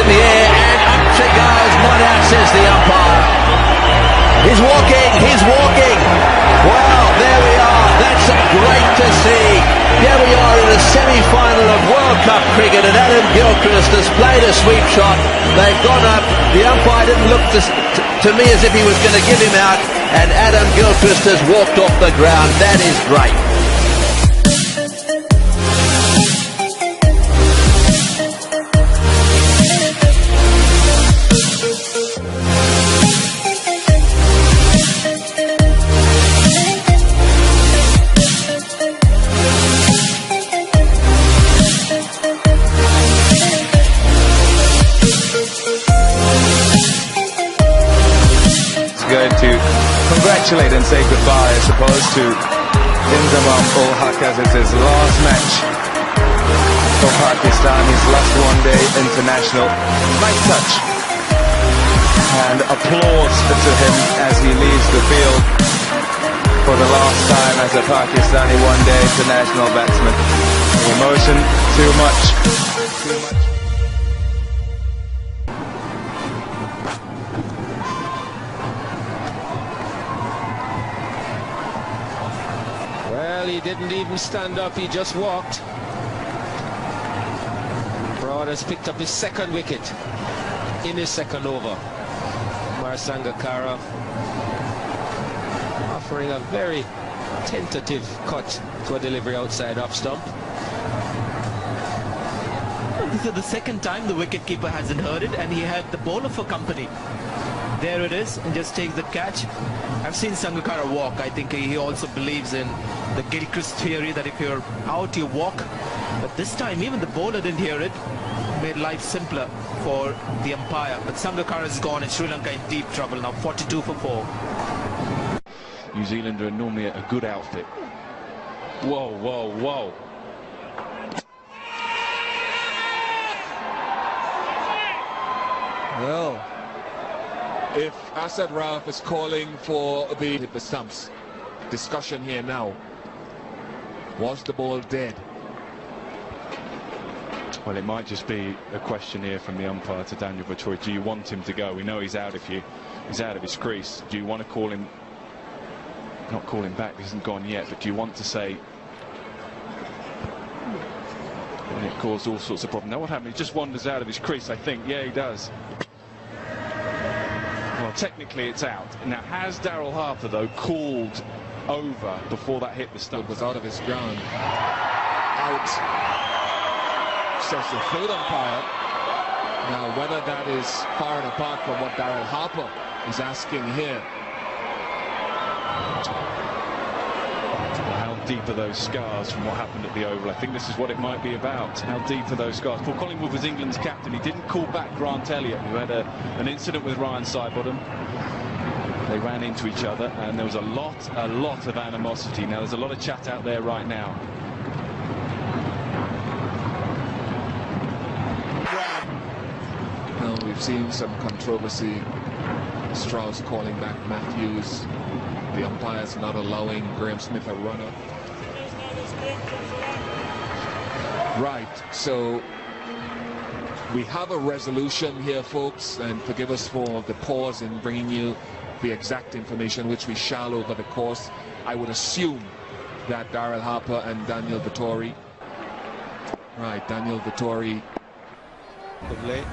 the air, and up she goes. Not out, says the umpire. He's walking. Well, there we are. That's great to see. Here we are in the semi-final of World Cup cricket, and Adam Gilchrist has played a sweep shot. They've gone up. The umpire didn't look to me as if he was going to give him out, and Adam Gilchrist has walked off the ground. That is great. Going to congratulate and say goodbye as opposed to Inzamam ul Haq as it's his last match for Pakistan, his last one-day international. Nice touch and applause to him as he leaves the field for the last time as a Pakistani one-day international batsman. The emotion too much. He didn't even stand up, he just walked. Broad has picked up his second wicket in his second over. Kumar Sangakkara offering a very tentative cut to a delivery outside off stump. This is the second time the wicketkeeper hasn't heard it, and he had the bowler for company. There it is, and just takes the catch. I've seen Sangakkara walk. I think he also believes in the Gilchrist theory that if you're out, you walk. But this time, even the bowler didn't hear it. Made life simpler for the umpire. But Sangakkara is gone, and Sri Lanka in deep trouble now. 42 for 4. New Zealand are normally a good outfit. Whoa. Well, if Asad Rauf is calling for the stumps, discussion here now. Was the ball dead? Well, it might just be a question here from the umpire to Daniel Vettori. Do you want him to go? We know he's out of his crease. Do you want to call him? Not call him back. He hasn't gone yet. But do you want to say? And it caused all sorts of problems. Now what happened? He just wanders out of his crease, I think. Yeah, he does. Well, technically it's out. Now, has Daryl Harper, though, called over before that hit the stump? It was out of his ground. Out, says the field umpire. Now, whether that is far and apart from what Daryl Harper is asking here. How deep are those scars from what happened at the Oval? I think this is what it might be about. How deep are those scars? Paul Collingwood was England's captain. He didn't call back Grant Elliott, who had an incident with Ryan Sidebottom. They ran into each other, and there was a lot of animosity. Now, there's a lot of chat out there right now. Now, we've seen some controversy. Strauss calling back Matthews. The umpires not allowing Graham Smith a runner. Right, so we have a resolution here, folks, and forgive us for the pause in bringing you the exact information, which we shall over the course. I would assume that Daryl Harper and Daniel Vettori. Right, Daniel Vettori. Kumble,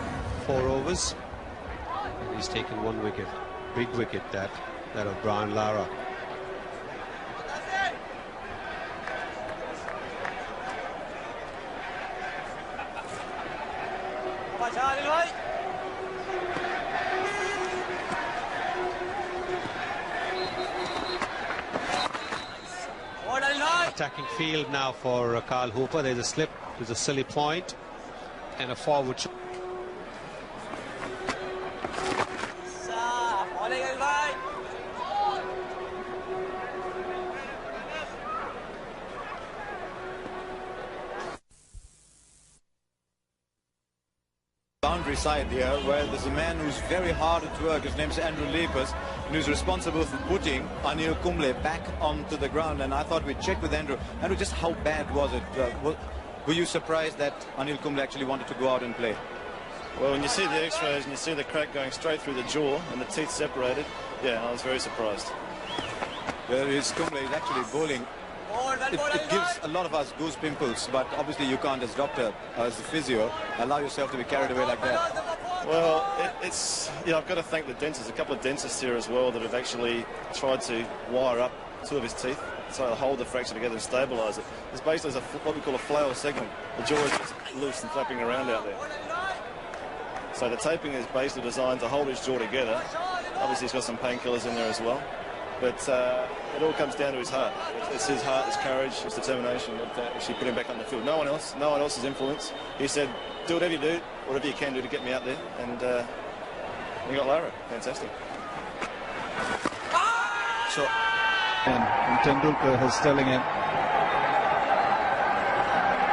4 overs. And he's taken 1 wicket. Big wicket, that of Brian Lara. Attacking field now for Carl Hooper. There's a slip, there's a silly point, and a forward. Boundary side here, where there's a man who's very hard at work. His name's Andrew Lepers, and who's responsible for putting Anil Kumble back onto the ground. And I thought we'd check with Andrew. Andrew, just how bad was it? Were you surprised that Anil Kumble actually wanted to go out and play? Well, when you see the x-rays and you see the crack going straight through the jaw and the teeth separated, yeah, I was very surprised. Well, his Kumble is actually bowling. It gives a lot of us goose pimples, but obviously you can't, as doctor, as the physio, allow yourself to be carried away like that. Well, I've got to thank the dentists, a couple of dentists here as well, that have actually tried to wire up two of his teeth so to hold the fracture together and stabilise it. It's basically what we call a flail segment. The jaw is just loose and flapping around out there. So the taping is basically designed to hold his jaw together. Obviously he's got some painkillers in there as well. But it all comes down to his heart. It's his heart, his courage, his determination that actually put him back on the field. No one else's influence. He said, do whatever you do, whatever you can do to get me out there. And we got Lara. Fantastic. So, and Tendulkar is telling him.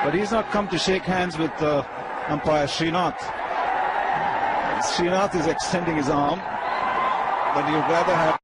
But he's not come to shake hands with umpire Srinath. Srinath is extending his arm, but you'd rather have